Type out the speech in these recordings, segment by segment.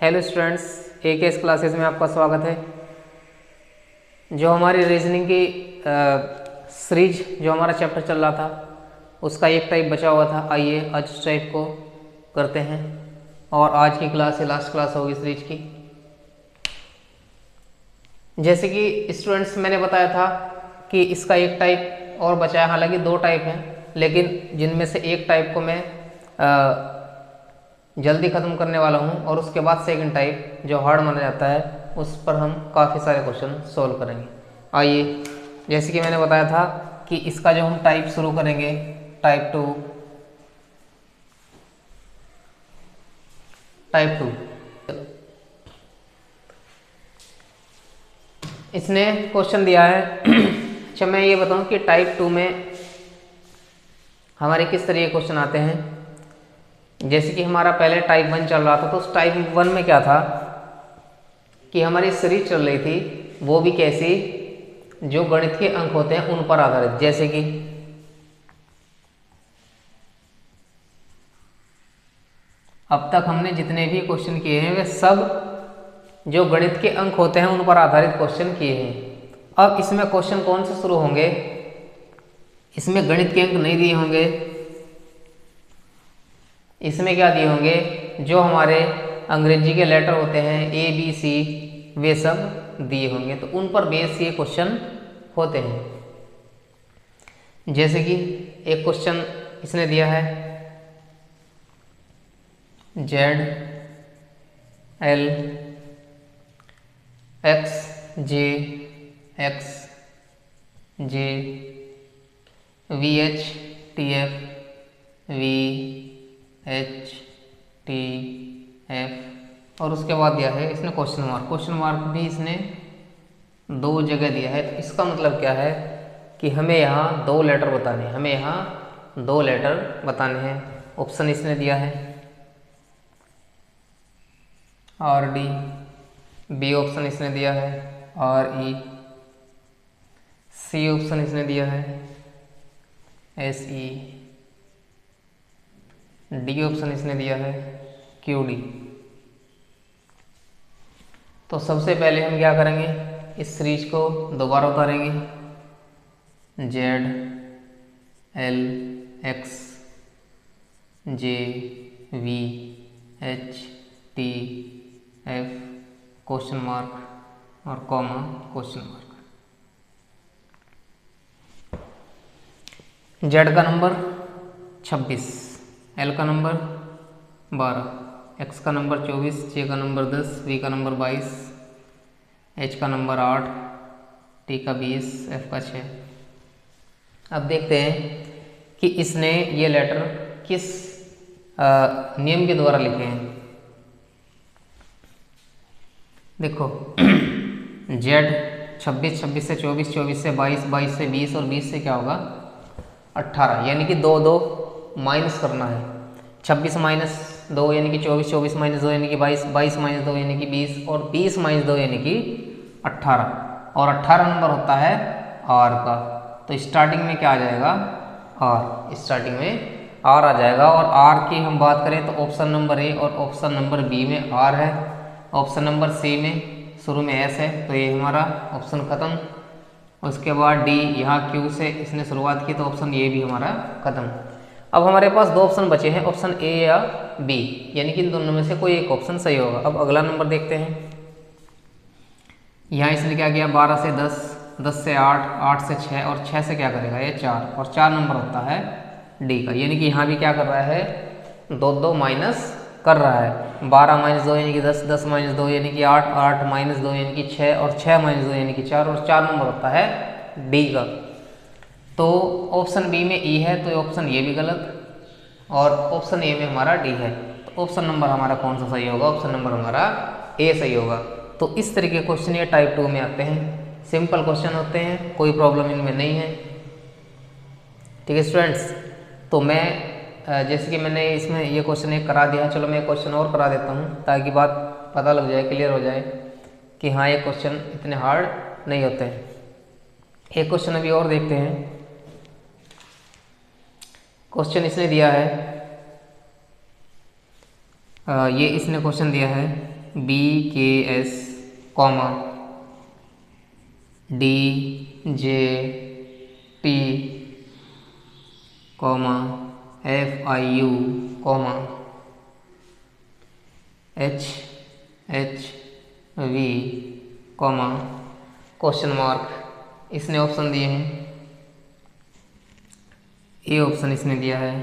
Hello students, AKS classes में आपका स्वागत है। जो हमारी रीजनिंग की सीरीज जो हमारा चैप्टर चल रहा था उसका एक टाइप बचा हुआ था। आइए आज उस टाइप को करते हैं और आज की क्लास है लास्ट क्लास होगी सीरीज की। जैसे कि स्टूडेंट्स मैंने बताया था कि इसका एक टाइप और बचा है, हालांकि दो टाइप हैं लेकिन जिनमें से एक टाइप को मैं जल्दी ख़त्म करने वाला हूं और उसके बाद सेकंड टाइप जो हार्ड माना जाता है उस पर हम काफ़ी सारे क्वेश्चन सॉल्व करेंगे। आइए, जैसे कि मैंने बताया था कि इसका जो हम टाइप शुरू करेंगे टाइप टू इसने क्वेश्चन दिया है। अच्छा, मैं ये बताऊं कि टाइप 2 में हमारे किस तरह के क्वेश्चन आते हैं। जैसे कि हमारा पहले टाइप 1 चल रहा था तो उस टाइप 1 में क्या था कि हमारी सीरीज चल रही थी, वो भी कैसी, जो गणित के अंक होते हैं उन पर आधारित। जैसे कि अब तक हमने जितने भी क्वेश्चन किए हैं वे सब जो गणित के अंक होते हैं उन पर आधारित क्वेश्चन किए हैं। अब इसमें क्वेश्चन कौन से शुरू होंगे, इसमें गणित के अंक नहीं दिए होंगे, इसमें क्या दिए होंगे, जो हमारे अंग्रेजी के लेटर होते हैं ABC वे सब दिए होंगे, तो उन पर बेस ये क्वेश्चन होते हैं। जैसे कि एक क्वेश्चन इसने दिया है ZLXJXJ VHTF VHTF और उसके बाद दिया है इसने क्वेश्चन मार्क। क्वेश्चन मार्क भी इसने दो जगह दिया है। तो इसका मतलब क्या है कि हमें यहाँ दो लेटर बताने हैं, हमें यहाँ दो लेटर बताने हैं। ऑप्शन इसने दिया है RD, B ऑप्शन इसने दिया है RE, C ऑप्शन इसने दिया है SE, D ऑप्शन इसने दिया है QD। तो सबसे पहले हम क्या करेंगे, इस सीरीज को दोबारा उतारेंगे। ZLXJVHTF क्वेश्चन मार्क और कॉमा क्वेश्चन मार्क। Z का नंबर 26, L का नंबर 12, X का नंबर 24, J का नंबर 10, V का नंबर 22, H का नंबर 8, T का 20, F का 6। अब देखते हैं कि इसने ये लेटर किस नियम के द्वारा लिखे हैं। देखो Z 26, 26 से 24, 24 से 22, 22 से 20 और 20 से क्या होगा 18, यानी कि 2 2 माइनस करना है। 26 माइनस 2 यानी कि 24, 24 माइनस 2 यानी कि 22, 22 माइनस 2 यानी कि 20 और 20 माइनस 2 यानी कि 18 और 18 नंबर होता है R का। तो स्टार्टिंग में क्या आ जाएगा R, स्टार्टिंग में R आ जाएगा। और R की हम बात करें तो ऑप्शन नंबर A और ऑप्शन नंबर B में R है, ऑप्शन नंबर C में शुरू में S है, तो ये हमारा ऑप्शन खत्म। उसके बाद D, यहाँ Q से इसने शुरुआत की तो ऑप्शन ये भी हमारा खत्म। अब हमारे पास दो ऑप्शन बचे हैं, ऑप्शन A या B, यानी कि इन दोनों में से कोई एक ऑप्शन सही होगा। अब अगला नंबर देखते हैं। यहाँ इसने क्या किया 12 से 10, 10 से 8, 8 से 6 और 6 से क्या करेगा ये 4 और 4 नंबर होता है D का, यानी कि यहाँ भी क्या कर रहा है 2 2 माइनस कर रहा है। 12 माइनस 2 यानी कि 10, 10 माइनस 2 यानी कि 8, 8 माइनस 2 यानी कि 6 और 6 माइनस 2 यानी कि 4 और 4 नंबर होता है D का। तो ऑप्शन B में E है तो ऑप्शन ये भी गलत और ऑप्शन A में हमारा D है। तो ऑप्शन नंबर हमारा कौन सा सही होगा, ऑप्शन नंबर हमारा A सही होगा। तो इस तरह के क्वेश्चन ये टाइप 2 में आते हैं, सिंपल क्वेश्चन होते हैं, कोई प्रॉब्लम इनमें नहीं है। ठीक है स्टूडेंट्स, तो मैं जैसे कि मैंने इसमें ये क्वेश्चन एक करा दिया है, चलो मैं एक क्वेश्चन और करा देता हूँ ताकि बात पता लग जाए, क्लियर हो जाए कि हाँ ये क्वेश्चन इतने हार्ड नहीं होते हैं। एक क्वेश्चन अभी और देखते हैं। क्वेश्चन इसने दिया है ये इसने क्वेश्चन दिया है BKS comma DJT comma FIU comma HHV comma question mark, इसने ऑप्शन दिए हैं। ए ऑप्शन इसने दिया है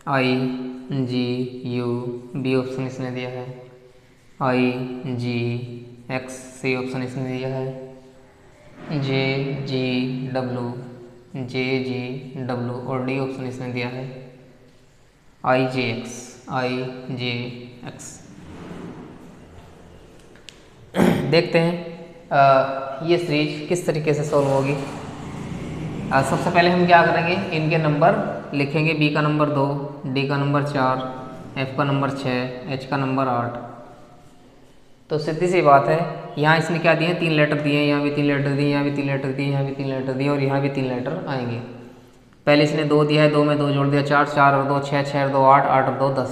IGU, बी ऑप्शन इसने दिया है IGX, सी ऑप्शन इसने दिया है JGW और डी ऑप्शन इसने दिया है IJX। देखते हैं ये सीरीज किस तरीके से सॉल्व होगी। सबसे पहले हम क्या करेंगे, इनके नंबर लिखेंगे। बी का नंबर 2, डी का नंबर 4, एफ का नंबर 6, एच का नंबर 8। तो सीधी सी बात है, यहाँ इसने क्या दिए, 3 लेटर दिए, यहाँ भी 3 लेटर दिए, यहाँ भी 3 लेटर दिए, यहाँ भी 3 लेटर दिए और यहाँ भी 3 लेटर आएंगे। पहले इसने 2 दिया है, 2 में 2 जोड़ दिया 4, 4 और 2 6, 6 और 2 8, 8 और 2 10।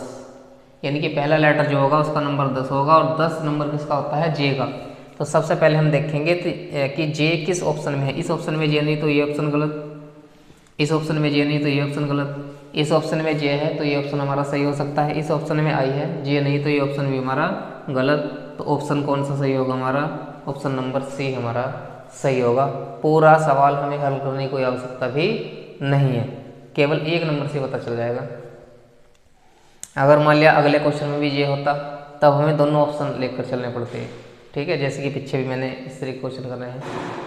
यानी कि पहला लेटर जो होगा उसका नंबर 10 होगा और 10 नंबर किसका होता है, जे का। तो सबसे पहले हम देखेंगे कि जे किस ऑप्शन में है। इस ऑप्शन में जे नहीं तो ये ऑप्शन गलत, इस ऑप्शन में जे नहीं तो ये ऑप्शन गलत, इस ऑप्शन में जे है तो ये ऑप्शन हमारा सही हो सकता है, इस ऑप्शन में आई है, जे नहीं तो ये ऑप्शन भी हमारा गलत। तो ऑप्शन कौन सा सही होगा हमारा, ऑप्शन नंबर सी हमारा सही होगा। पूरा सवाल हमें हल करने की कोई आवश्यकता भी नहीं है, केवल एक नंबर से पता चल जाएगा। अगर मान लिया अगले क्वेश्चन में भी ये होता तब हमें दोनों ऑप्शन लेकर चलने पड़ते हैं, ठीक है, जैसे कि पीछे भी मैंने इस तरीके क्वेश्चन कर रहे हैं।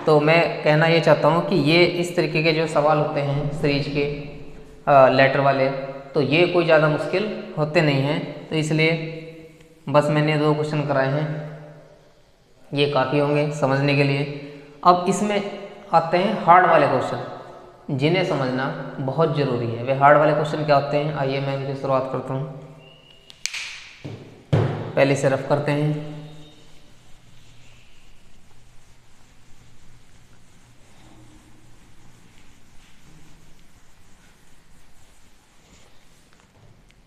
तो मैं कहना ये चाहता हूँ कि ये इस तरीके के जो सवाल होते हैं सीरीज के लेटर वाले, तो ये कोई ज़्यादा मुश्किल होते नहीं हैं। तो इसलिए बस मैंने 2 क्वेश्चन कराए हैं, ये काफ़ी होंगे समझने के लिए। अब इसमें आते हैं हार्ड वाले क्वेश्चन, जिन्हें समझना बहुत ज़रूरी है। वे हार्ड वाले क्वेश्चन क्या होते हैं, आइए मैं इनकी शुरुआत करता हूँ। पहले से रफ करते हैं।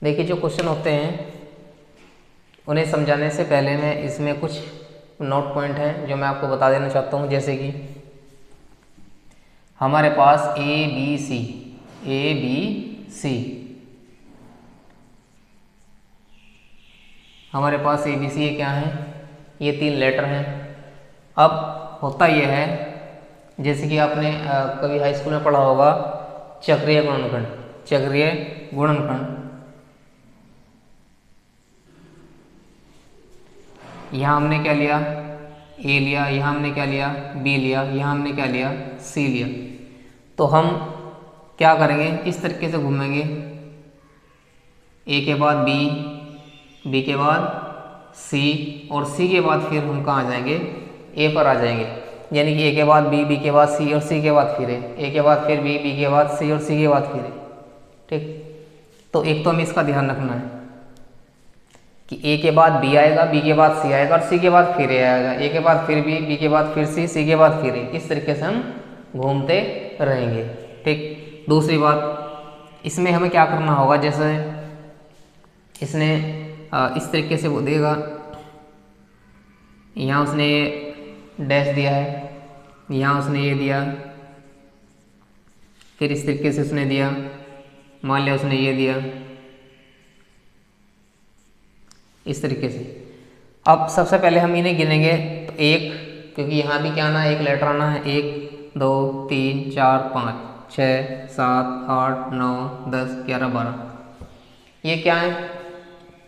देखिए जो क्वेश्चन होते हैं उन्हें समझाने से पहले मैं इसमें कुछ नोट पॉइंट हैं जो मैं आपको बता देना चाहता हूँ। जैसे कि हमारे पास ABC हमारे पास ABC ये क्या है, ये 3 लेटर हैं। अब होता यह है, जैसे कि आपने कभी हाई स्कूल में पढ़ा होगा चक्रीय गुणनखंड। यहाँ हमने क्या लिया, ए लिया, यहाँ हमने क्या लिया, बी लिया, यहाँ हमने क्या लिया, सी लिया। तो हम क्या करेंगे, इस तरीके से घूमेंगे, ए के बाद बी, बी के बाद सी और सी के बाद फिर हम कहाँ आ जाएंगे, ए पर आ जाएंगे। यानी कि ए के बाद बी, बी के बाद सी और सी के बाद फिर ए के बाद फिर बी, बी के बाद सी और सी के बाद फिर ए। ठीक, तो एक तो हमें इसका ध्यान रखना है कि ए के बाद बी आएगा, बी के बाद सी आएगा और सी के बाद फिर ए आएगा, ए के बाद फिर बी के बाद फिर सी के बाद फिर ए। इस तरीके से हम घूमते रहेंगे। ठीक, दूसरी बात, इसमें हमें क्या करना होगा, जैसे इसने इस तरीके से वो देगा, यहाँ उसने ये डैश दिया है, यहाँ उसने ये दिया, फिर इस तरीके से उसने दिया, मान लिया उसने ये दिया, इस तरीके से। अब सबसे पहले हम इन्हें गिनेंगे तो 1, क्योंकि यहाँ भी क्या आना है, 1 लेटर आना है। 1 2 3 4 5 6 7 8 9 10 11 12। ये क्या है,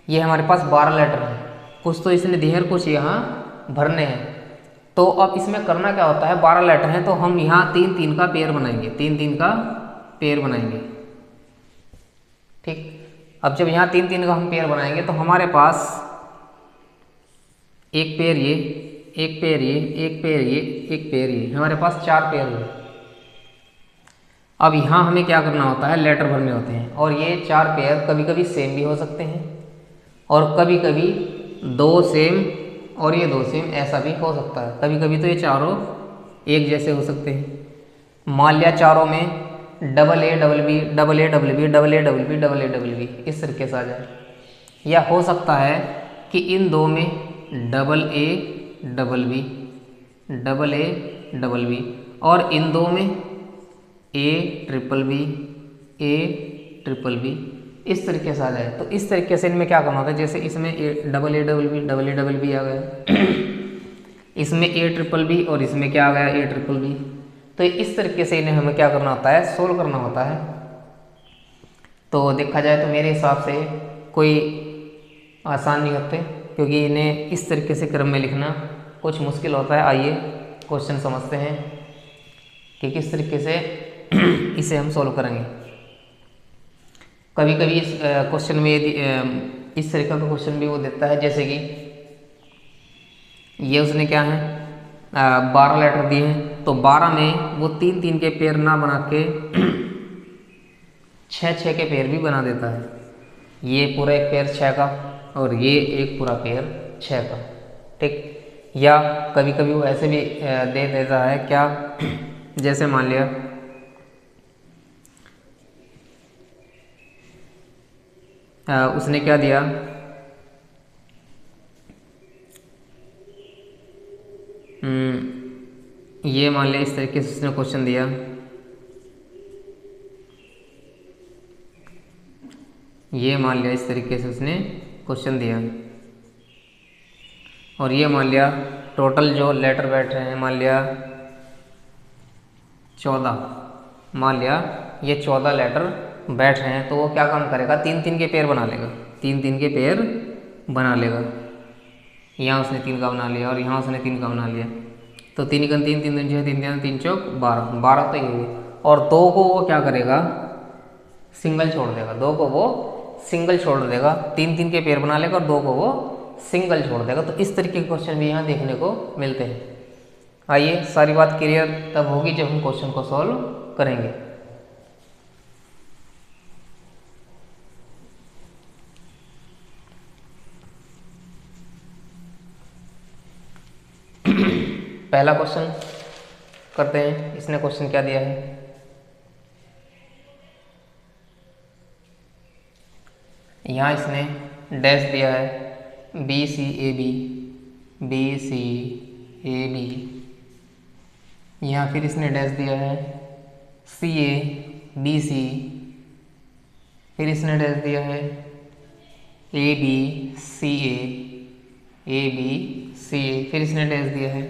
ये हमारे पास 12 लेटर हैं। कुछ तो इसने दिए हैं, कुछ यहाँ भरने हैं। तो अब इसमें करना क्या होता है, 12 लेटर हैं तो हम यहाँ 3 3 का पेयर बनाएंगे, 3 3 का पेयर बनाएंगे। ठीक, अब जब यहाँ 3 3 का हम पेयर बनाएंगे तो हमारे पास एक पेयर ये, एक पेयर ये, एक पेयर ये, एक पेयर ये, हमारे पास 4 पेयर हुए। अब यहाँ हमें क्या करना होता है, लेटर भरने होते हैं। और ये 4 पेयर कभी कभी सेम भी हो सकते हैं और कभी कभी 2 सेम और ये 2 सेम, ऐसा भी हो सकता है। कभी कभी तो ये चारों एक जैसे हो सकते हैं। मान लिया चारों में double A double B, double A double B, double A double B, double A double B, इस तरीके से आ जाए। या हो सकता है कि इन 2 में double A double B, double A double B, और इन दो में A triple B, A triple B, इस तरीके से आ जाए। तो इस तरीके से इनमें क्या करना होता है, जैसे इसमें double A double B, double A double B आ गया इसमें ए ट्रिपल बी और इसमें क्या आ गया, ए ट्रिपल बी। तो इस तरीके से इन्हें हमें क्या करना होता है, सोल्व करना होता है। तो देखा जाए तो मेरे हिसाब से कोई आसान नहीं होते, क्योंकि इन्हें इस तरीके से क्रम में लिखना कुछ मुश्किल होता है। आइए क्वेश्चन समझते हैं कि किस तरीके से इसे हम सोल्व करेंगे। कभी कभी इस क्वेश्चन में यदि इस तरीके का क्वेश्चन भी वो देता है, जैसे कि ये उसने क्या है 12 लेटर दिए हैं, तो 12 में वो 3-3 के पेयर ना बना के 6-6 के पेयर भी बना देता है। ये पूरा एक पेयर 6 का और ये एक पूरा पेयर 6 का, ठीक। या कभी कभी वो ऐसे भी दे देता है क्या, जैसे मान लिया उसने क्या दिया, ये मान लिया इस तरीके से उसने क्वेश्चन दिया, ये मान लिया इस तरीके से उसने क्वेश्चन दिया, और ये मान लिया टोटल जो लेटर बैठ रहे हैं, मान लिया 14, मान लिया ये 14 लेटर बैठ रहे हैं। तो वो क्या काम करेगा, 3-3 के पेयर बना लेगा, 3-3 के पेयर बना लेगा। यहाँ उसने 3 का बना लिया और यहाँ उसने 3 का बना लिया, तो 3 3 3 3 6 3 3 चौक 12, 12 तो ये हुई। और 2 को वो क्या करेगा, सिंगल छोड़ देगा, 2 को वो सिंगल छोड़ देगा, 3-3 के पेयर बना लेगा और 2 को वो सिंगल छोड़ देगा। तो इस तरीके के क्वेश्चन भी यहाँ देखने को मिलते हैं। आइए, सारी बात क्लियर तब होगी जब हम क्वेश्चन को सॉल्व करेंगे। पहला क्वेश्चन करते हैं। इसने क्वेश्चन क्या दिया है, यहाँ इसने डैश दिया है B C A B, B C A B, यहाँ फिर इसने डैश दिया है सी ए बी सी, फिर इसने डैश दिया है A B C A B C ए, फिर इसने डैश दिया है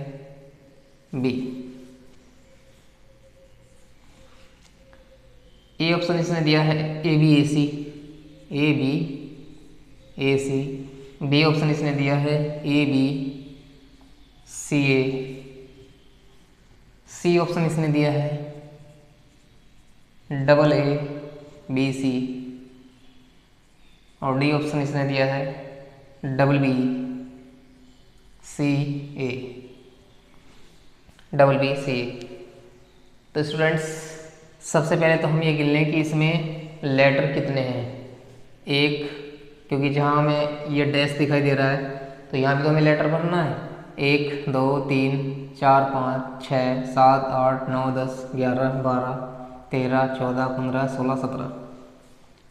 बी। ए ऑप्शन इसने दिया है A B A C, A B A C. B option इसने दिया है A B C A. C option इसने दिया है डबल ए बी सी, और डी ऑप्शन इसने दिया है डबल बी सी ए, डबल बी सी ए। तो स्टूडेंट्स, सबसे पहले तो हम ये गिन लें कि इसमें लेटर कितने हैं। एक, क्योंकि जहाँ हमें ये डैश दिखाई दे रहा है तो यहाँ भी तो हमें लेटर भरना है। 1 2 3 4 5 6 7 8 9 10 11 12 13 14 15 16 17।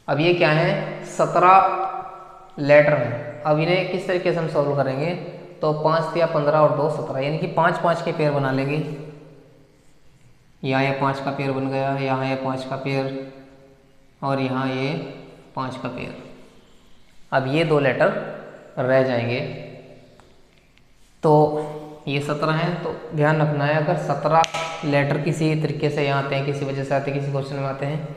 अब ये क्या है, 17 लेटर हैं। अब इन्हें किस तरीके से हम सॉल्व करेंगे, तो 5 या 15 और 2 17, यानी कि 5-5 के पेयर बना लेंगे। यहाँ ये 5 का पेयर बन गया, यहाँ ये 5 का पेयर, और यहाँ ये 5 का पेयर। अब ये 2 लेटर रह जाएंगे। तो ये 17 हैं, तो ध्यान रखना है अगर 17 लेटर किसी तरीके से यहाँ आते हैं, किसी वजह से आते हैं, किसी क्वेश्चन में आते हैं,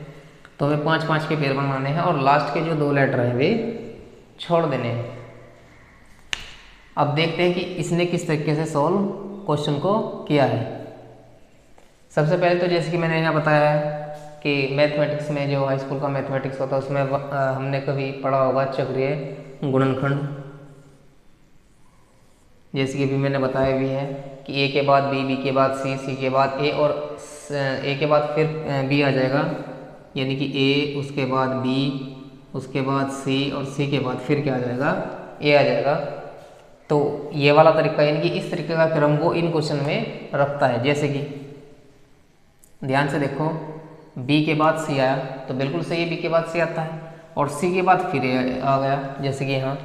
तो हमें 5-5 के पेयर बनाने हैं और लास्ट के जो 2 लेटर हैं वे छोड़ देने हैं। अब देखते हैं कि इसने किस तरीके से सॉल्व क्वेश्चन को किया है। सबसे पहले तो जैसे कि मैंने यहाँ बताया है कि मैथमेटिक्स में जो हाई स्कूल का मैथमेटिक्स होता है उसमें हमने कभी पढ़ा होगा चक्रीय गुणनखंड। जैसे कि भी मैंने बताया भी है कि ए के बाद बी, बी के बाद सी, सी के बाद ए, और ए के बाद फिर बी आ जाएगा, यानी कि ए, उसके बाद बी, उसके बाद सी, और सी के बाद फिर क्या आ जाएगा, ए आ जाएगा। तो ये वाला तरीका, यानी कि इस तरीके का क्रम वो इन क्वेश्चन में रखता है। जैसे कि ध्यान से देखो, बी के बाद सी आया तो बिल्कुल सही है, बी के बाद सी आता है, और सी के बाद फिर ए आ गया, जैसे कि यहाँ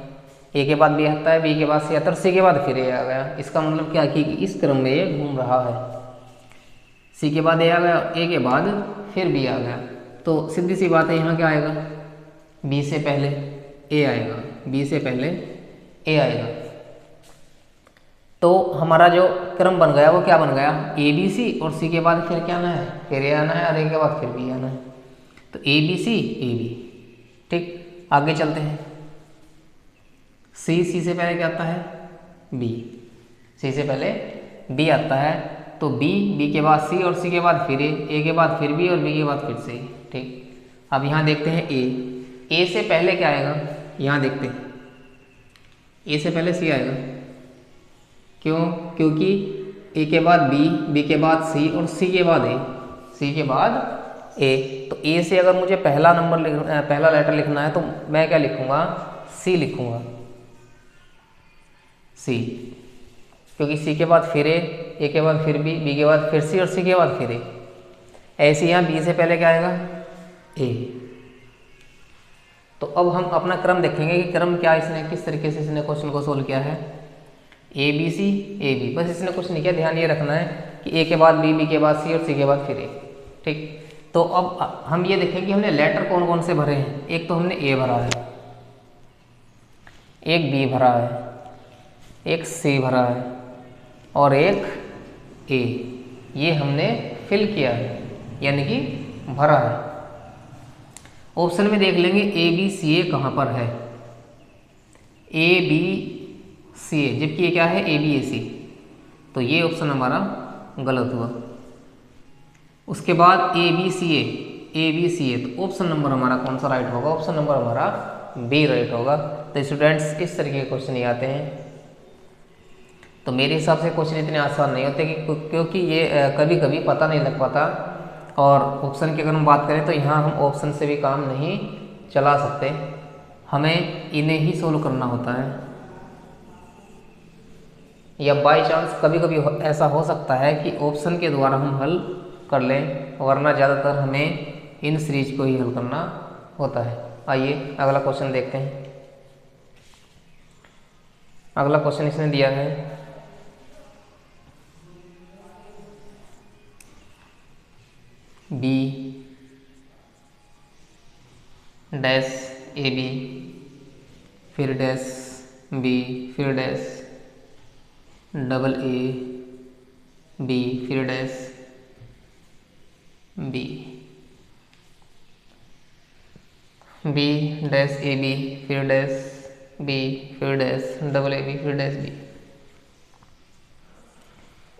ए के बाद बी आता है, बी के बाद सी आता है, सी के बाद फिर ए आ गया। इसका मतलब क्या कि इस क्रम में ये घूम रहा है। सी के बाद ए आ गया, ए के बाद फिर बी आ गया। तो सीधी सी बात है, यहाँ क्या आएगा, बी से पहले ए आएगा, बी से पहले ए आएगा। तो हमारा जो क्रम बन गया वो क्या बन गया, ए बी सी, और सी के बाद फिर क्या आना है, फिर ए आना है, और ए के बाद फिर बी आना है। तो A B C A B. ठीक, आगे चलते हैं। सी, सी से पहले क्या आता है, बी, सी से पहले बी आता है। तो बी, बी के बाद सी, और सी के बाद फिर ए के बाद फिर बी, और बी के बाद फिर सी। ठीक, अब यहाँ देखते हैं ए से पहले क्या आएगा, यहाँ देखते हैं, ए से पहले सी आएगा। क्यों, क्योंकि ए के बाद बी, बी के बाद सी, और सी के बाद ए, सी के बाद ए। तो ए से अगर मुझे पहला लेटर लिखना है तो मैं क्या लिखूंगा, सी लिखूंगा, सी, क्योंकि सी के बाद फिर ए के बाद फिर बी के बाद फिर सी, और सी के बाद फिर ए। ऐसे यहाँ बी से पहले क्या आएगा, ए। तो अब हम अपना क्रम देखेंगे कि क्रम क्या इसने, किस तरीके से इसने क्वेश्चन को सोल्व किया है। A B C A B, बस इसने कुछ नहीं किया, ध्यान ये रखना है कि ए के बाद बी, बी के बाद सी, और सी के बाद फिर ए। ठीक, तो अब हम ये देखें कि हमने लेटर कौन कौन से भरे हैं। एक तो हमने ए भरा है, एक बी भरा है, एक सी भरा है, और एक ए। ये हमने फिल किया है, यानी कि भरा है। ऑप्शन में देख लेंगे ए बी सी ए कहाँ पर है, ए बी सी ए, जबकि ये क्या है, ए बी ए सी। तो ये ऑप्शन हमारा गलत हुआ। उसके बाद ए बी सी ए, तो ऑप्शन नंबर हमारा कौन सा राइट होगा, ऑप्शन नंबर हमारा बी राइट होगा। तो स्टूडेंट्स इस तरीके के क्वेश्चन ये आते हैं। तो मेरे हिसाब से क्वेश्चन इतने आसान नहीं होते क्योंकि ये कभी कभी पता नहीं लग पाता। और ऑप्शन की अगर हम बात करें तो यहाँ हम ऑप्शन से भी काम नहीं चला सकते, हमें इन्हें ही सोल्व करना होता है। या बाय चांस कभी कभी ऐसा हो सकता है कि ऑप्शन के द्वारा हम हल कर लें, वरना ज़्यादातर हमें इन सीरीज को ही हल करना होता है। आइए अगला क्वेश्चन देखते हैं। अगला क्वेश्चन इसने दिया है, बी डैश ए बी, फिर डैश बी, फिर डैश डबल ए बी, फिर dash B, B dash A B, फिर डैश बी, फिर डैश डबल ए बी, फिर डैश बी।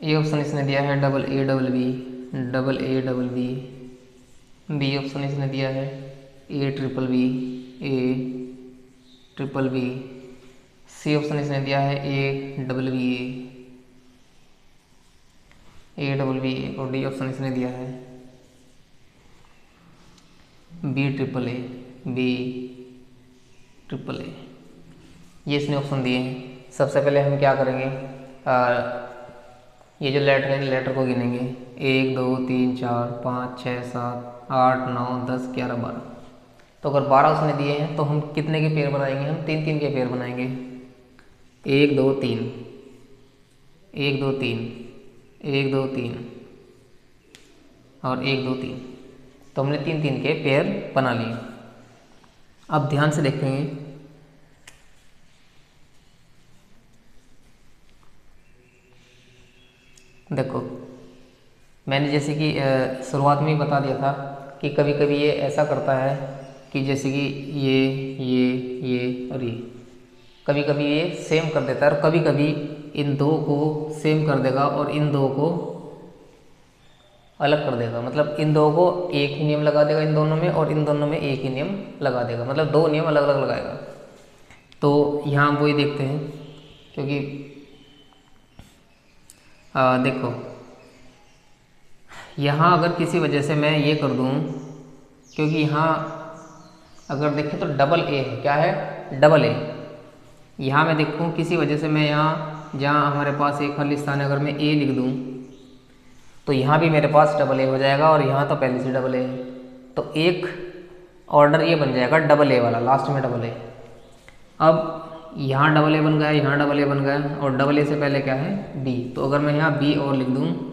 ये ऑप्शन इसने दिया है double A double B, double A double B. B option इसने दिया है A triple B, A triple B. C option इसने दिया है A double B A double B. और डी ऑप्शन इसने दिया है B triple A, B triple A. ये इसने ऑप्शन दिए हैं। सबसे पहले हम क्या करेंगे, ये जो लेटर है लेटर को गिनेंगे, 1 2 3 4 5 6 7 8 9 10 11 12। तो अगर 12 उसने दिए हैं तो हम कितने के पेयर बनाएंगे, हम 3 3 के पेयर बनाएंगे। 1 2 3 1 2 3 1 2 3 और 1 2 3। तो हमने 3 3 के पेयर बना लिए। अब ध्यान से देखेंगे, देखो मैंने जैसे कि शुरुआत में ही बता दिया था कि कभी कभी ये ऐसा करता है कि जैसे कि ये और ये कभी कभी ये सेम कर देता है, और कभी कभी इन दो को सेम कर देगा और इन दो को अलग कर देगा। मतलब इन दो को एक ही नियम लगा देगा इन दोनों में, और इन दोनों में एक ही नियम लगा देगा, मतलब 2 नियम अलग अलग लगाएगा। तो यहाँ वही देखते हैं, क्योंकि देखो यहाँ अगर किसी वजह से मैं ये कर दूँ, क्योंकि यहाँ अगर देखें तो डबल ए है, क्या है डबल ए। यहाँ मैं देखूँ किसी वजह से मैं यहाँ जहाँ हमारे पास एक खाली स्थान है, अगर मैं ए लिख दूँ तो यहाँ भी मेरे पास डबल ए हो जाएगा, और यहाँ तो पहले से डबल ए है। तो एक ऑर्डर ये बन जाएगा डबल ए वाला, लास्ट में डबल ए। अब यहाँ डबल ए बन गया, यहाँ डबल ए बन गया, और डबल ए से पहले क्या है बी। तो अगर मैं यहाँ बी और लिख दूँ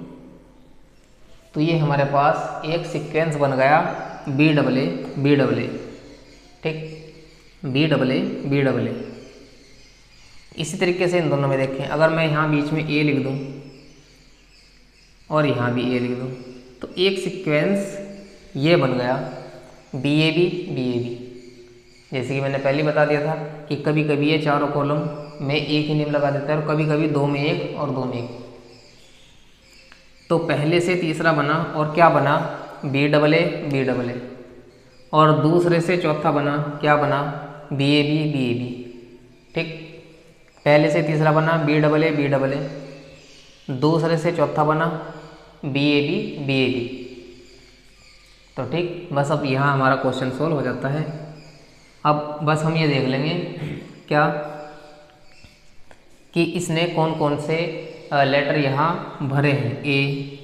तो ये हमारे पास एक सीक्वेंस बन गया B double A B double A, ठीक, B double A B double A. इसी तरीके से इन दोनों में देखें, अगर मैं यहाँ बीच में ए लिख दूँ और यहाँ भी ए लिख दूँ तो एक सीक्वेंस ये बन गया B A B B A B. जैसे कि मैंने पहले बता दिया था कि कभी कभी ये चारों कॉलम में एक ही नेम लगा देता है और कभी कभी दो में एक और दो में एक। तो पहले से तीसरा बना और क्या बना बी डबल ए, और दूसरे से चौथा बना क्या बना बी ए बी, ठीक। पहले से तीसरा बना बी डबल ए, दूसरे से चौथा बना बी ए बी। तो ठीक, बस अब यहाँ हमारा क्वेश्चन सोल्व हो जाता है। अब बस हम ये देख लेंगे क्या कि इसने कौन कौन से लेटर यहाँ भरे हैं, ए,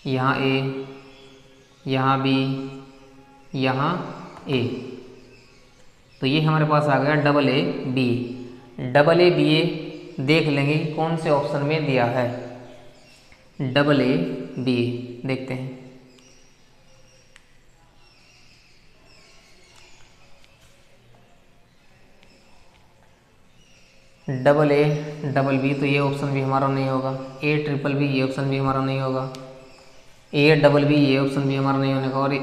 यहाँ ए, यहाँ बी, यहाँ ए। तो ये हमारे पास आ गया डबल ए बी ए। देख लेंगे कौन से ऑप्शन में दिया है डबल ए बी, देखते हैं। डबल ए डबल बी, तो ये ऑप्शन भी हमारा नहीं होगा। ए ट्रिपल बी, ये ऑप्शन भी हमारा नहीं होगा। ए डबल बी, ये ऑप्शन भी हमारा नहीं होने का। और बी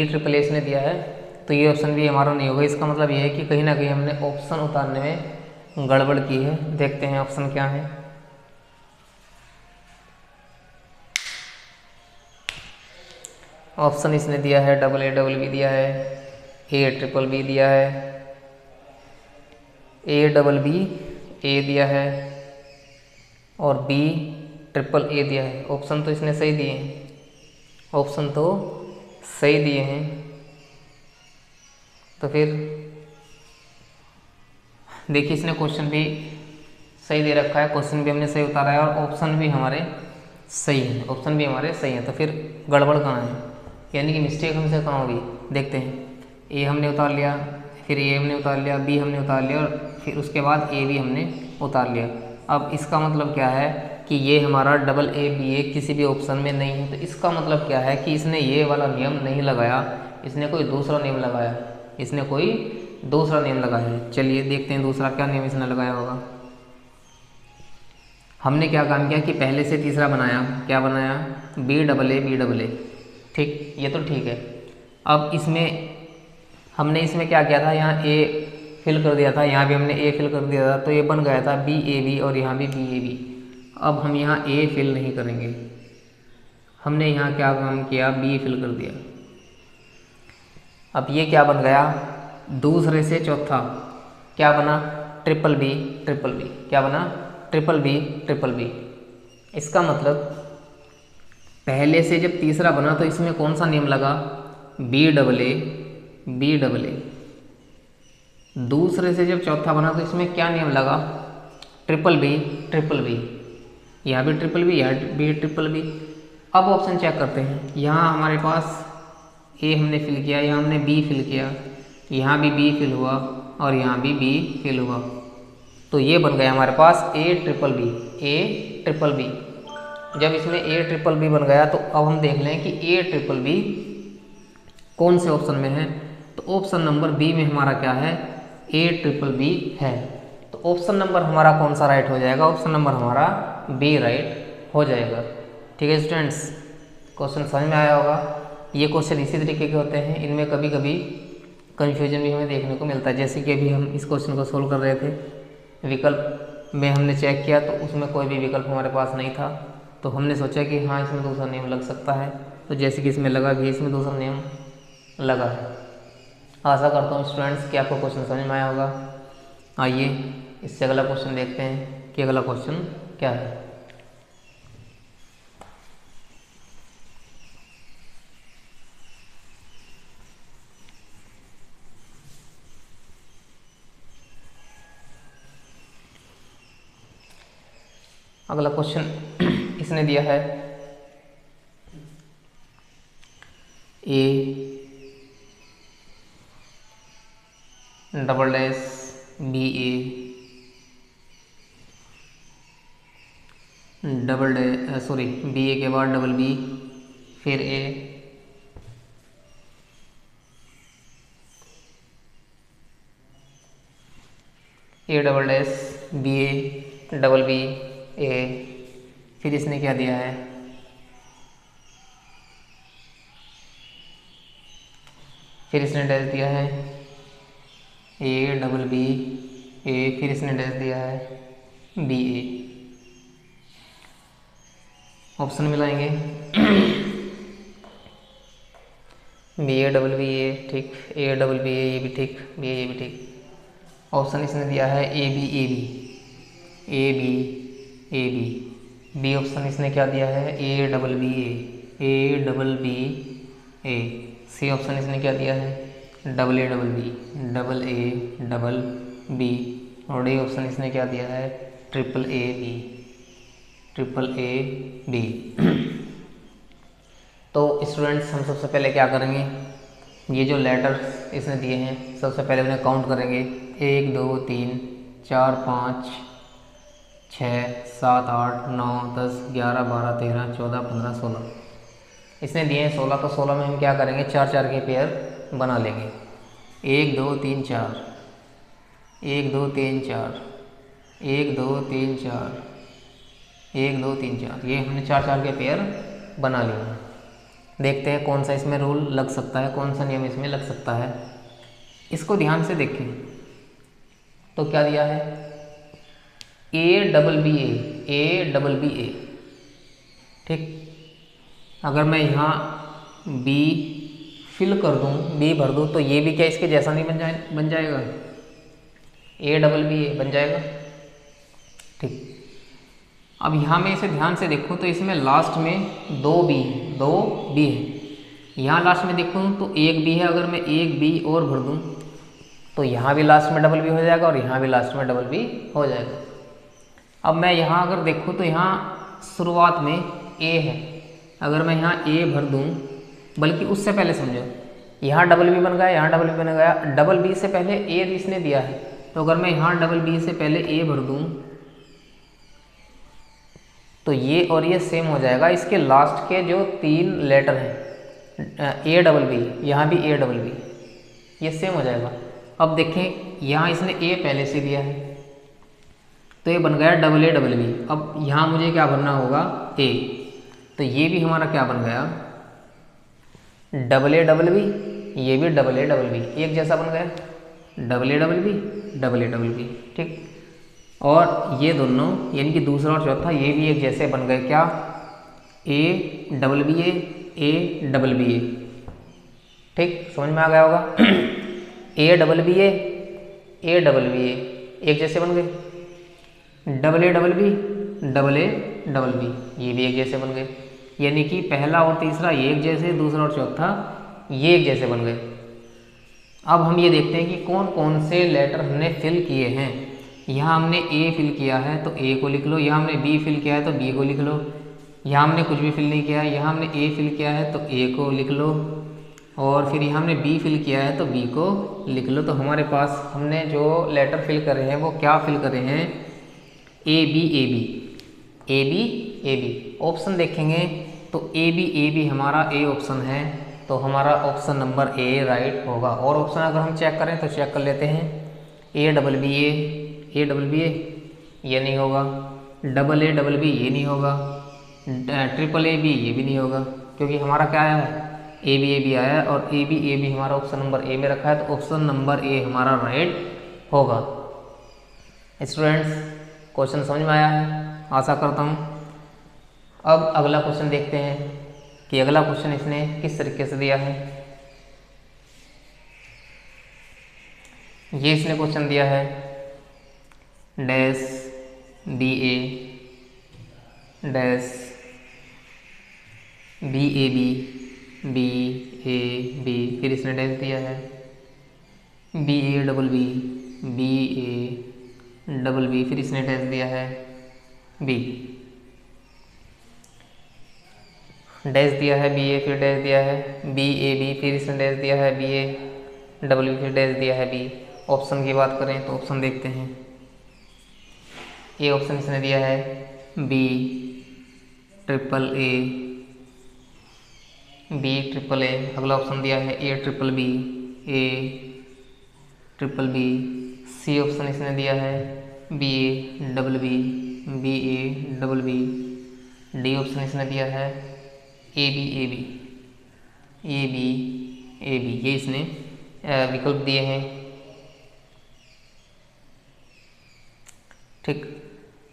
ट्रिपल ए इसने दिया है तो ये ऑप्शन भी हमारा नहीं होगा। इसका मतलब ये है कि कहीं ना कहीं हमने ऑप्शन उतारने में गड़बड़ की है। देखते हैं ऑप्शन क्या है। ऑप्शन इसने दिया है डबल ए डबल बी दिया है, ए ट्रिपल बी दिया है, ए डबल बी ए दिया है और बी ट्रिपल ए दिया है। ऑप्शन तो इसने सही दिए हैं, ऑप्शन तो सही दिए हैं। तो फिर देखिए इसने क्वेश्चन भी सही दे रखा है, क्वेश्चन भी हमने सही उतारा है और ऑप्शन भी हमारे सही है, ऑप्शन भी हमारे सही है। तो फिर गड़बड़ कहाँ है, यानी कि मिस्टेक हमसे कहाँ होगी। देखते हैं, ए हमने उतार लिया, फिर ए हमने उतार लिया, बी हमने उतार लिया और फिर उसके बाद ए भी हमने उतार लिया। अब इसका मतलब क्या है कि ये हमारा डबल ए बी ए किसी भी ऑप्शन में नहीं है। तो इसका मतलब क्या है कि इसने ये वाला नियम नहीं लगाया, इसने कोई दूसरा नियम लगाया, इसने कोई दूसरा नियम लगाया है। चलिए देखते हैं दूसरा क्या नियम इसने लगाया होगा। हमने क्या काम किया कि पहले से तीसरा बनाया, क्या बनाया बी डबल ए, ठीक, ये तो ठीक है। अब इसमें हमने इसमें क्या किया था, यहाँ ए फिल कर दिया था, यहाँ भी हमने ए फिल कर दिया था, तो ये बन गया था बी ए बी और यहाँ भी बी ए बी। अब हम यहाँ ए फिल नहीं करेंगे, हमने यहाँ क्या काम किया बी फिल कर दिया। अब ये क्या बन गया, दूसरे से चौथा क्या बना ट्रिपल बी, क्या बना ट्रिपल बी। इसका मतलब पहले से जब तीसरा बना तो इसमें कौन सा नियम लगा बी डबल ए। दूसरे से जब चौथा बना तो इसमें क्या नियम लगा ट्रिपल बी। यहाँ भी ट्रिपल बी, यहाँ भी ट्रिपल बी। अब ऑप्शन चेक करते हैं, यहाँ हमारे पास ए हमने फिल किया, यहाँ हमने बी फिल किया, यहाँ भी बी फिल हुआ और यहाँ भी बी फिल हुआ। तो ये बन गया हमारे पास ए ट्रिपल बी। जब इसमें ए ट्रिपल बी बन गया तो अब हम देख लें कि ए ट्रिपल बी कौन से ऑप्शन में है। तो ऑप्शन नंबर बी में हमारा क्या है ए ट्रिपल बी है। तो ऑप्शन नंबर हमारा कौन सा राइट हो जाएगा, ऑप्शन नंबर हमारा बी राइट हो जाएगा। ठीक है स्टूडेंट्स, क्वेश्चन समझ में आया होगा। ये क्वेश्चन इसी तरीके के होते हैं, इनमें कभी कभी कन्फ्यूजन भी हमें देखने को मिलता है। जैसे कि अभी हम इस क्वेश्चन को सोल्व कर रहे थे, विकल्प में हमने चेक किया तो उसमें कोई भी विकल्प हमारे पास नहीं था, तो हमने सोचा कि हाँ इसमें दूसरा नियम लग सकता है। तो जैसे कि इसमें लगा भी, इसमें दूसरा नियम लगा है। आशा करता हूँ स्टूडेंट्स कि आपको क्वेश्चन समझ में आया होगा। आइए इससे अगला क्वेश्चन देखते हैं कि अगला क्वेश्चन क्या है। अगला क्वेश्चन इसने दिया है A double dash B A, double dash sorry B A के बाद डबल बी, फिर A double dash B A double B A, फिर इसने क्या दिया है, फिर इसने डैश दिया है ए डबल बी ए, फिर इसने डैश दिया है बी ए। ऑप्शन मिलाएंगे B A double B A ठीक, ए डबल बी ए, ये भी ठीक, बी ए, ये भी ठीक। ऑप्शन इसने दिया है A B A B, A B A B. B option इसने क्या दिया है A double B A double B A. C option इसने क्या दिया है डबल ए डबल बी। और डी ऑप्शन इसने क्या दिया है ट्रिपल ए बी। तो स्टूडेंट्स हम सबसे पहले क्या करेंगे, ये जो लेटर्स इसने दिए हैं सबसे पहले उन्हें काउंट करेंगे 1 2 3 4 5 6 7 8 9 10 11 12 13 14 15 16। इसने दिए हैं 16, तो 16 में हम क्या करेंगे 4 4 के पेयर बना लेंगे। 1 2 3 4, 1 2 3 4, 1 2 3 4, 1 2 3 4, ये हमने 4 4 के पेयर बना लिए हैं। देखते हैं कौन सा इसमें रूल लग सकता है, कौन सा नियम इसमें लग सकता है। इसको ध्यान से देखें तो क्या दिया है ए डबल बी ए, ठीक। अगर मैं यहाँ बी फिल कर दूँ, बी भर दूँ, तो ये भी क्या इसके जैसा नहीं बन जाएगा, ए डबल बी ए बन जाएगा, ठीक। अब यहाँ मैं इसे ध्यान से देखूँ तो इसमें लास्ट में 2 बी है। यहाँ लास्ट में देखूँ तो 1 बी है, अगर मैं 1 बी और भर दूँ तो यहाँ भी लास्ट में डबल बी हो जाएगा और यहाँ भी लास्ट में डबल बी हो जाएगा। अब मैं यहाँ अगर देखूँ तो यहाँ शुरुआत में ए है, अगर मैं यहाँ ए भर दूँ, बल्कि उससे पहले समझो यहाँ डबल बी बन गया, यहाँ डबल बी बन गया, डबल बी से पहले ए इसने दिया है, तो अगर मैं यहाँ डबल बी से पहले ए भर दूँ तो ये और ये सेम हो जाएगा। इसके लास्ट के जो 3 लेटर हैं ए डबल बी, यहाँ भी ए डबल बी, ये सेम हो जाएगा। अब देखें यहाँ इसने ए पहले से दिया है तो ये बन गया डबल ए डबल बी। अब यहाँ मुझे क्या भरना होगा ए, तो ये भी हमारा क्या बन गया डबल ए डबल बी, ये भी डबल ए डबल बी, एक जैसा बन गया डबल ए डबल बी, ठीक। और ये दोनों यानी कि दूसरा और चौथा ये भी एक जैसे बन गए, क्या A double B A double B A, ठीक, समझ में आ गया होगा। A double B A double B A एक जैसे बन गए, डबल ए डबल बी ये भी एक जैसे बन गए, यानी कि पहला और तीसरा ये एक जैसे, दूसरा और चौथा ये एक जैसे बन गए। अब हम ये देखते हैं कि कौन कौन से लेटर हमने फिल किए हैं। यहाँ हमने ए फिल किया है तो ए को लिख लो, यहाँ हमने बी फिल किया है तो बी को लिख लो, यहाँ हमने कुछ भी फिल नहीं किया है, यहाँ हमने ए फिल किया है तो ए को लिख लो, और फिर यहाँ हमने बी फिल किया है तो बी को लिख लो। तो हमारे पास हमने जो लेटर फिल करे हैं वो क्या फिल करे हैं ए बी। ऑप्शन देखेंगे तो ए बी हमारा ए ऑप्शन है, तो हमारा ऑप्शन नंबर ए राइट होगा। और ऑप्शन अगर हम चेक करें तो चेक कर लेते हैं, ए डबल बी ए ये नहीं होगा, डबल ए डबल बी ये नहीं होगा, ट्रिपल ए बी ये भी नहीं होगा, क्योंकि हमारा क्या आया है ए बी आया है और ए बी हमारा ऑप्शन नंबर ए में रखा है, तो ऑप्शन नंबर ए हमारा राइट होगा। स्टूडेंट्स क्वेश्चन समझ में आया है, आशा करता हूँ। अब अगला क्वेश्चन देखते हैं कि अगला क्वेश्चन इसने किस तरीके से दिया है। ये इसने क्वेश्चन दिया है dash B A dash B A B, फिर इसने डैश दिया है बी ए डबल बी, फिर इसने डैश दिया है बी, डैश दिया है बी ए, फिर डैश दिया है बी ए बी, फिर इसने डैश दिया है बी ए डबल बी, फिर डैश दिया है बी। ऑप्शन की बात करें तो ऑप्शन देखते हैं। ए ऑप्शन इसने दिया है B triple A, B triple A. अगला ऑप्शन दिया है A triple B, A triple B. C option इसने दिया है B A double B, B A double B. D option इसने दिया है A B A B, A B A B. ये इसने विकल्प दिए हैं। ठीक,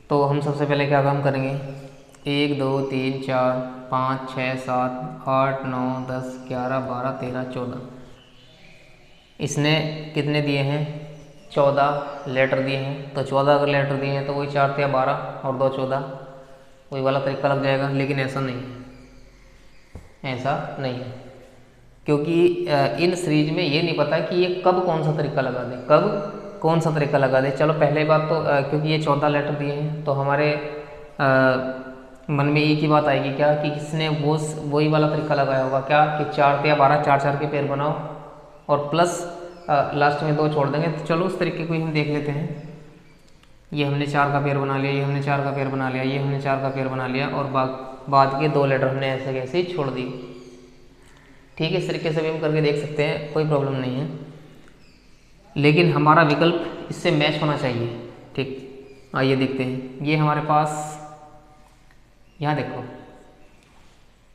तो हम सबसे पहले क्या काम करेंगे, 1 2 3 4 5 6 7 8 9 10 11 12 13 14। इसने कितने दिए हैं, 14 लेटर दिए हैं। तो 14 अगर लेटर दिए हैं तो वही 4 या 12 और 2 14, वही वाला तरीका लग जाएगा। लेकिन ऐसा नहीं है, ऐसा नहीं है, क्योंकि इन सीरीज में ये नहीं पता कि ये कब कौन सा तरीका लगा दे, कब कौन सा तरीका लगा दे। चलो पहले बात तो क्योंकि ये 14 लेटर दिए हैं तो हमारे मन में एक ही बात आएगी क्या कि किसने वही वाला तरीका लगाया होगा क्या कि 4 या 12 4 4 के पेयर बनाओ और प्लस लास्ट में 2 छोड़ देंगे। तो चलो उस तरीके को ही हम देख लेते हैं। ये हमने 4 का पेयर बना लिया, ये हमने 4 का पेयर बना लिया, ये हमने 4 का पेयर बना लिया और बाद के 2 लेटर हमने ऐसे कैसे ही छोड़ दी। ठीक है, इस तरीके से भी हम करके देख सकते हैं, कोई प्रॉब्लम नहीं है। लेकिन हमारा विकल्प इससे मैच होना चाहिए। ठीक, आइए देखते हैं। ये हमारे पास यहाँ देखो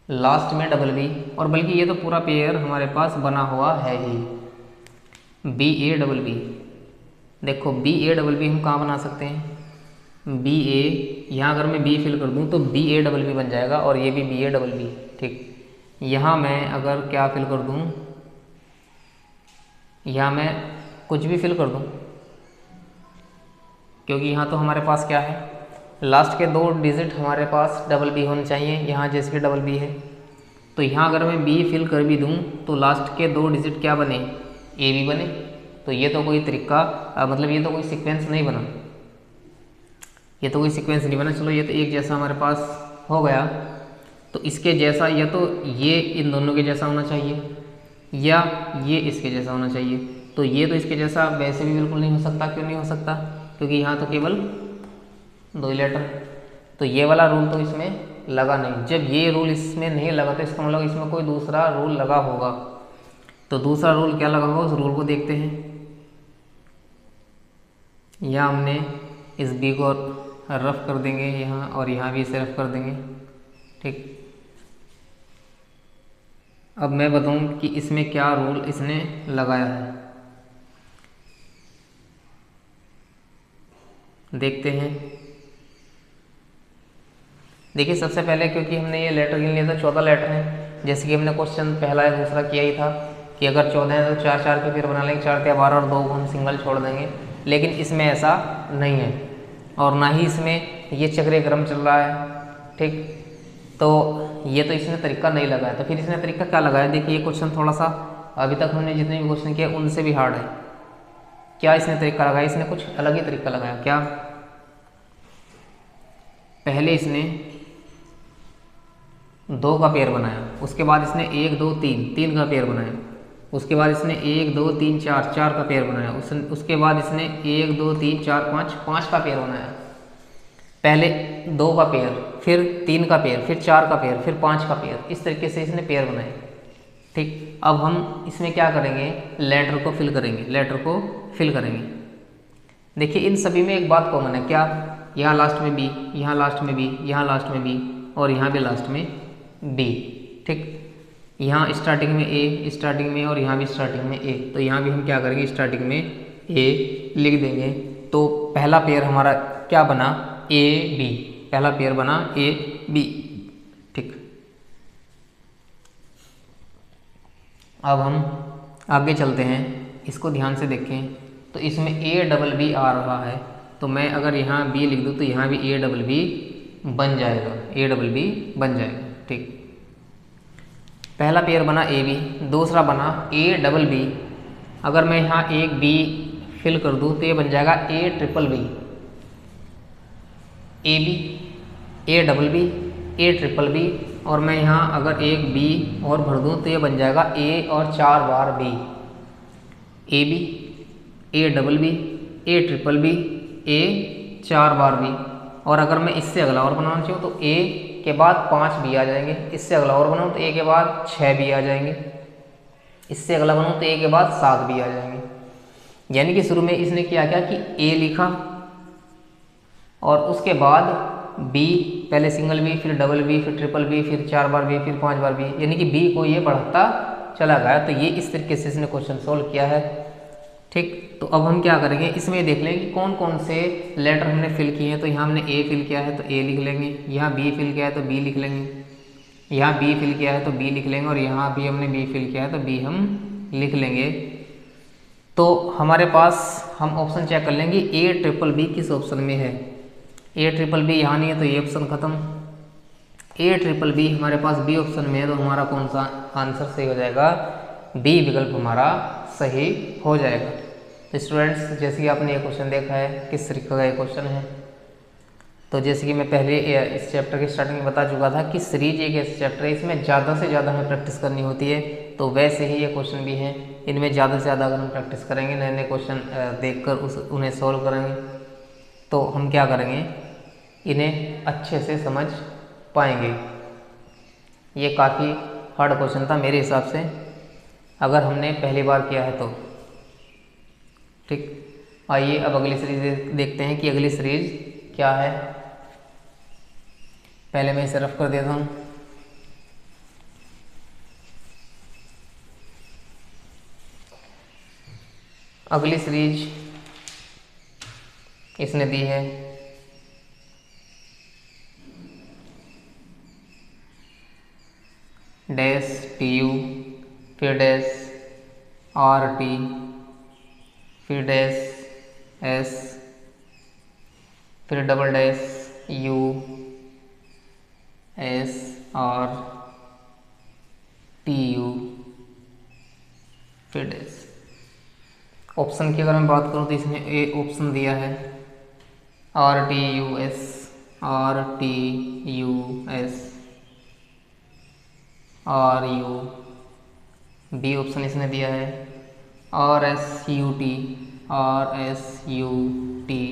लास्ट में डबल बी, और बल्कि ये तो पूरा पेयर हमारे पास बना हुआ है ही, बी ए डबल बी। देखो बी ए डबल बी हम कहाँ बना सकते हैं, बी ए, यहाँ अगर मैं बी फिल कर दूँ तो बी ए डबल बी बन जाएगा और ये भी बी ए डबल बी। ठीक, यहाँ मैं अगर क्या फिल कर दूँ, यहाँ मैं कुछ भी फिल कर दूँ, क्योंकि यहाँ तो हमारे पास क्या है, लास्ट के 2 डिजिट हमारे पास डबल बी होने चाहिए। यहाँ जैसे कि डबल बी है तो यहाँ अगर मैं बी फिल कर भी दूँ तो लास्ट के 2 डिजिट क्या बने, ए बी बने। तो ये तो कोई तरीका मतलब ये तो कोई सीक्वेंस नहीं बना, ये तो कोई सीक्वेंस नहीं बना। चलो ये तो एक जैसा हमारे पास हो गया, तो इसके जैसा या तो ये इन दोनों के जैसा होना चाहिए या ये इसके जैसा होना चाहिए। तो ये तो इसके जैसा वैसे भी बिल्कुल नहीं हो सकता। क्यों नहीं हो सकता, क्योंकि यहाँ तो केवल 2 लेटर। तो ये वाला रूल तो इसमें लगा नहीं। जब ये रूल इसमें नहीं लगा तो इसका मतलब इसमें कोई दूसरा रूल लगा होगा। तो दूसरा रूल क्या लगा होगा, उस रूल को देखते हैं। यहाँ हमने इस बी को रफ कर देंगे यहाँ, और यहाँ भी इसे रफ कर देंगे। ठीक, अब मैं बताऊँ कि इसमें क्या रूल इसने लगाया है, देखते हैं। देखिए सबसे पहले क्योंकि हमने ये लेटर गिन लिया था, 14 लेटर हैं। जैसे कि हमने क्वेश्चन पहला या दूसरा किया ही था कि अगर 14 है तो 4 4 के फिर बना लेंगे, 4 या 12 और 2 को हम सिंगल छोड़ देंगे। लेकिन इसमें ऐसा नहीं है और ना ही इसमें ये चक्रीय क्रम चल रहा है। ठीक, तो ये तो इसने तरीका नहीं लगाया। तो फिर इसने तरीका क्या लगाया, देखिए ये क्वेश्चन थोड़ा सा अभी तक हमने जितने भी क्वेश्चन किए उनसे भी हार्ड है। क्या इसने तरीका लगाया, इसने कुछ अलग ही तरीका लगाया। क्या, पहले इसने 2 का पेयर बनाया, उसके बाद इसने 1 2 3 का पेयर बनाया, उसके बाद इसने 1 2 3 4 का पेयर बनाया, उसके बाद इसने 1 2 3 4 5 का पेयर बनाया। पहले 2 का पेयर, फिर 3 का पेयर, फिर 4 का पेयर, फिर 5 का पेयर, इस तरीके से इसने पेयर बनाए। ठीक, अब हम इसमें क्या करेंगे, लेटर को फिल करेंगे, लेटर को फिल करेंगे। देखिए इन सभी में एक बात कॉमन है, क्या, यहाँ लास्ट में बी, यहाँ लास्ट में बी, यहाँ लास्ट में बी और यहाँ भी लास्ट में बी। ठीक, यहाँ स्टार्टिंग में ए, स्टार्टिंग में, और यहाँ भी स्टार्टिंग में ए। तो यहाँ भी हम क्या करेंगे, स्टार्टिंग में ए लिख देंगे। तो पहला पेयर हमारा क्या बना, ए बी, पहला पेयर बना ए बी। ठीक, अब हम आगे चलते हैं, इसको ध्यान से देखें। तो इसमें ए डबल बी आ रहा है, तो मैं अगर यहाँ बी लिख दूँ तो यहाँ भी ए डबल बी बन जाएगा, ए डबल बी बन जाएगा। ठीक, पहला पेयर बना ए बी, दूसरा बना ए डबल बी। अगर मैं यहाँ एक बी फिल कर दूँ तो ये बन जाएगा A triple B, A B, A double B, A triple B. और मैं यहाँ अगर एक बी और भर दूँ तो ये बन जाएगा ए और 4 बार B, A B, A double B, A triple B, A 4 बार बी। और अगर मैं इससे अगला और बनाना चाहूँ तो ए के बाद 5 बी आ जाएंगे। इससे अगला और बनाऊँ तो ए के बाद 6 बी आ जाएंगे। इससे अगला बनाऊँ तो ए के बाद 7 बी आ जाएंगे। यानी कि शुरू में इसने क्या किया कि ए लिखा और उसके बाद बी, पहले सिंगल बी, फिर डबल बी, फिर ट्रिपल बी, फिर 4 बार बी, फिर 5 बार बी, यानी कि बी को ये बढ़ता चला गया। तो ये इस तरीके से इसने क्वेश्चन सोल्व किया है। ठीक, तो अब हम क्या करेंगे, इसमें देख लेंगे कौन कौन से लेटर हमने फिल किए हैं। तो यहाँ हमने ए फिल किया है तो ए लिख लेंगे, यहाँ बी फिल किया है तो बी लिख लेंगे, यहाँ बी फिल किया है तो बी लिख लेंगे, और यहाँ भी हमने बी फिल किया है तो बी हम लिख लेंगे। तो हमारे पास हम ऑप्शन चेक कर लेंगे ए ट्रिपल बी किस ऑप्शन में है। ए ट्रिपल बी यहाँ नहीं है तो ये ऑप्शन खत्म। ए ट्रिपल बी हमारे पास बी ऑप्शन में है तो हमारा कौन सा आंसर सही हो जाएगा, बी विकल्प हमारा सही हो जाएगा। तो स्टूडेंट्स, जैसे कि आपने ये क्वेश्चन देखा है, किस तरीके का ये क्वेश्चन है। तो जैसे कि मैं पहले इस चैप्टर की स्टार्टिंग में बता चुका था कि सीरीज एक ऐसा चैप्टर है, इसमें ज़्यादा से ज़्यादा हमें प्रैक्टिस करनी होती है। तो वैसे ही ये क्वेश्चन भी हैं, इनमें ज़्यादा से ज़्यादा अगर हम प्रैक्टिस करेंगे, नए नए क्वेश्चन देखकर उन्हें सॉल्व करेंगे, तो हम क्या करेंगे, इन्हें अच्छे से समझ पाएंगे। ये काफ़ी हार्ड क्वेश्चन था मेरे हिसाब से, अगर हमने पहली बार किया है तो। ठीक, आइए अब अगली सीरीज देखते हैं कि अगली सीरीज क्या है। पहले मैं इसे रफ कर देता हूँ। अगली सीरीज इसने दी है डैश टी यू, फिर डैश आर टी, फिर डैश एस, फिर double dash you S R T you, फिर डैश। ऑप्शन की अगर मैं बात करूँ तो इसमें ए ऑप्शन दिया है R T U S, R T U S, R U. B option इसने दिया है R S U T, R S U T,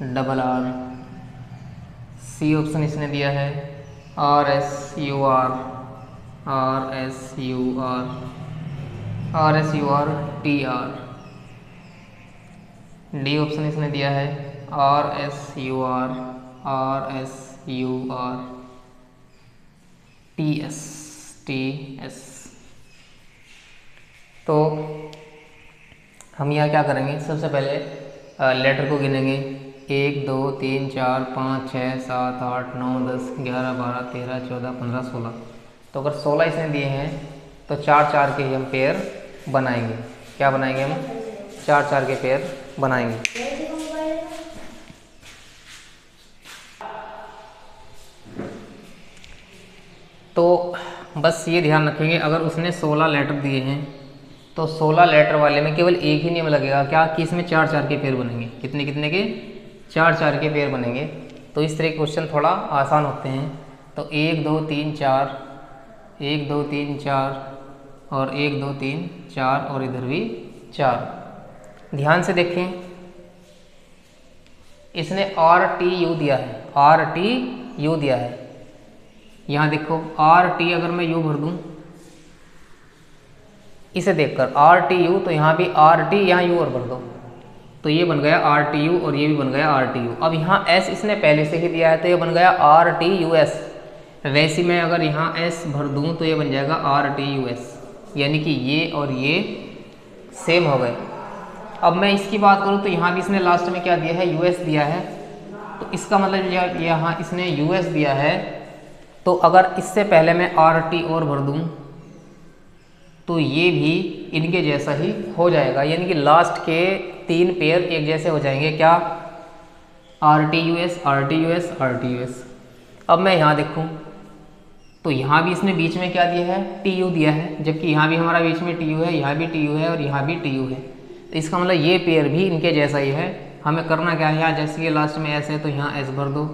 double R. C option इसने दिया है R S U R, R S U R, R S U R T R. D option इसने दिया है R S U R, R S U R T S, T S. तो हम यहाँ क्या करेंगे, सबसे पहले लेटर को गिनेंगे 1 2 3 4 5 6 7 8 9 10 11 12 13 14 15 16। तो अगर 16 इसने दिए हैं तो 4 4 के ही हम पेयर बनाएंगे। क्या बनाएंगे हम, 4 4 के पेयर बनाएंगे। तो बस ये ध्यान रखेंगे, अगर उसने 16 लेटर दिए हैं तो 16 लेटर वाले में केवल एक ही नियम लगेगा, क्या कि इसमें 4 4 के पेयर बनेंगे। कितने कितने के, 4 4 के पेयर बनेंगे। तो इस तरह के क्वेश्चन थोड़ा आसान होते हैं। तो 1 2 3 4, 1 2 3 4 और 1 2 3 4 और इधर भी 4। ध्यान से देखें, इसने आर टी यू दिया है, आर टी यू दिया है। यहाँ देखो आर टी, अगर मैं यू भर दूँ इसे देखकर आर टी यू, तो यहाँ भी आर टी, यहाँ यू और भर दो, तो ये बन गया आर टी यू और ये भी बन गया आर टी यू। अब यहाँ एस इसने पहले से ही दिया है तो ये बन गया आर टी यू एस। वैसे मैं अगर यहाँ एस भर दूँ तो ये बन जाएगा आर टी यू एस, यानी कि ये और ये सेम हो गए। अब मैं इसकी बात करूँ तो यहाँ भी इसने लास्ट में क्या दिया है, यू एस दिया है। तो इसका मतलब यहाँ इसने यू एस दिया है, तो अगर इससे पहले मैं आर टी और भर दूँ तो ये भी इनके जैसा ही हो जाएगा, यानी कि लास्ट के 3 पेयर एक जैसे हो जाएंगे। क्या, are T U S, R T U S, R T U S. अब मैं यहाँ देखूँ तो यहाँ भी इसने बीच में क्या दिया है, टी यू दिया है, जबकि यहाँ भी हमारा बीच में टी यू है, यहाँ भी टी यू है और यहाँ भी टी यू है। तो इसका मतलब ये पेयर भी इनके जैसा ही है। हमें करना क्या है, यहाँ जैसे कि लास्ट में एस है तो यहाँ एस भर दो,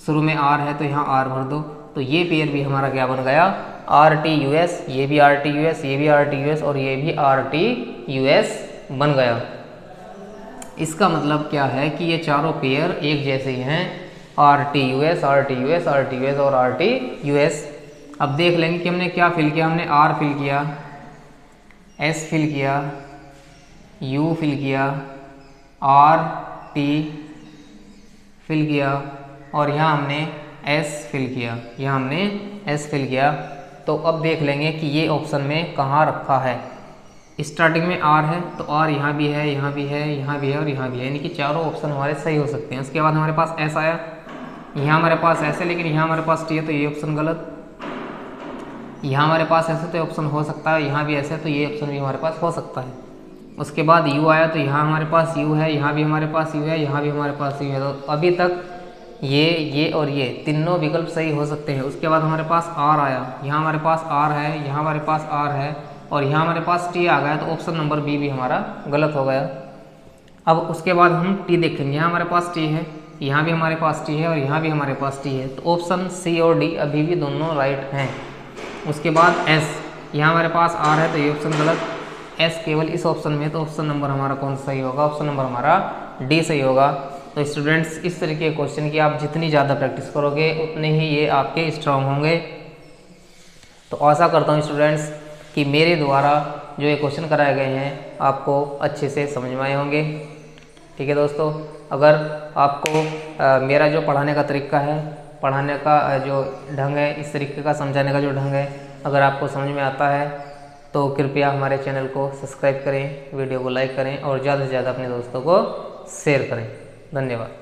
शुरू में आर है तो यहाँ आर भर दो। तो ये पेयर भी हमारा क्या बन गया, आर टी यू एस। ये भी आर टी यू एस, ये भी आर टी यू एस और ये भी आर टी यू एस बन गया। इसका मतलब क्या है कि ये चारों पेयर एक जैसे ही हैं, are T U S, R T U S, R T U S और आर टी यू एस। अब देख लेंगे कि हमने क्या फिल किया। हमने आर फिल किया, एस फिल किया, यू फिल किया, आर टी फिल किया और यहाँ हमने एस फिल किया, यहाँ हमने एस फिल किया। तो अब देख लेंगे कि ये ऑप्शन में कहाँ रखा है। स्टार्टिंग में आर है तो आर यहाँ भी है, यहाँ भी है, यहाँ भी है और यहाँ भी है, यानी कि चारों ऑप्शन हमारे सही हो सकते हैं। उसके बाद हमारे पास एस आया, यहाँ हमारे पास एस है लेकिन यहाँ हमारे पास टी है तो ये ऑप्शन गलत। यहाँ हमारे पास ऐसे तो ऑप्शन हो सकता है, यहाँ भी ऐसे है तो ये ऑप्शन भी हमारे पास हो सकता है। उसके बाद यू आया तो यहाँ हमारे पास यू है, यहाँ भी हमारे पास यू है, यहाँ भी हमारे पास यू है। तो अभी तक ये और ये तीनों विकल्प सही हो सकते हैं। उसके बाद हमारे पास आर आया, यहाँ हमारे पास आर है, यहाँ हमारे पास आर है और यहाँ हमारे पास टी आ गया, तो ऑप्शन नंबर बी भी हमारा गलत हो गया। अब उसके बाद हम टी देखेंगे, यहाँ हमारे पास टी है, यहाँ भी हमारे पास टी है और यहाँ भी हमारे पास टी है, तो ऑप्शन सी और डी अभी भी दोनों राइट हैं। उसके बाद एस, यहाँ हमारे पास आर है तो ये ऑप्शन गलत, एस केवल इस ऑप्शन में, तो ऑप्शन नंबर हमारा कौन सा सही होगा? ऑप्शन नंबर हमारा डी सही होगा। तो स्टूडेंट्स, इस तरीके के क्वेश्चन की आप जितनी ज़्यादा प्रैक्टिस करोगे उतने ही ये आपके स्ट्रांग होंगे। तो आशा करता हूँ स्टूडेंट्स कि मेरे द्वारा जो ये क्वेश्चन कराए गए हैं आपको अच्छे से समझ में आए होंगे। ठीक है दोस्तों, अगर आपको मेरा जो पढ़ाने का तरीका है, पढ़ाने का जो ढंग है, इस तरीके का समझाने का जो ढंग है, अगर आपको समझ में आता है तो कृपया हमारे चैनल को सब्सक्राइब करें, वीडियो को लाइक करें और ज़्यादा से ज़्यादा अपने दोस्तों को शेयर करें। धन्यवाद।